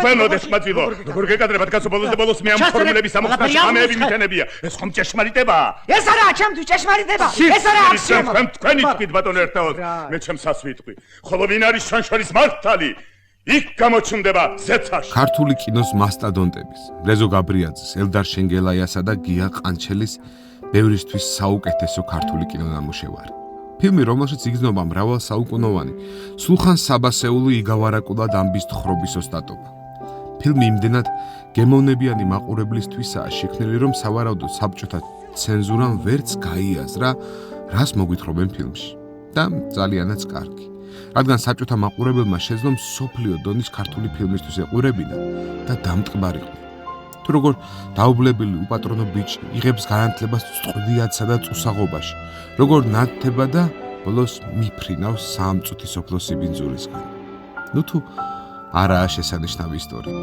Ქვემოდეს მაძილო, როგორ გეკადრებათ კაცო ბოლოს და ბოლოს მე ამ ფორმულების ამოხსნა შამეები მიტენებია. ეს ხომ ჭეშმარიტებაა? ეს არაა ჩემთვის ჭეშმარიტება. ეს არა აქსიომა. თქვენი თქვით ბატონო ერთაოდ. მე ჩემს ას ვიტყვი. ხოლო ვინ არის შანშორის მართალი? იქ გამოჩნდება ზეცაში. ქართული კინოს მასტადონტების, რეზო გაბრიაძის, ელდარ შენგელაიასა და გია ყანჩელის ბევრისთვის საუკეთესო ქართული კინონამუშევარი. ფილმი, რომელშიც იგრძნობა მრავალსაუკუნოვანი, სულხან საბასეული იგავარაკულად ამბის თხრობის ოსტატობა. ფილმი იმდენად გემოვნებიანი მაყურებლისთვისაა შექმნილი, რომ სავარაუდოდ საბჭოთა ცენზურამ ვერც გაიაზრა, რას მოგვითხრობენ ფილმში. და ძალიანაც კარგი. რადგან საბჭოთა მაყურებელმა შეძლო მსოფლიო დონის ქართული ფილმისთვის ეყურებინა და დამტკბარიყო. თუ როგორ დაუბლებელი უპატრონო ბიჭი იღებს განათლებას წყვდიათსა და წუსაღობაში, როგორ ნათდება და ბოლოს მიფრინავს 3 წუთის ოქროს სიბინძურისგან. ნუ თუ არაა შესანიშნავი ისტორია.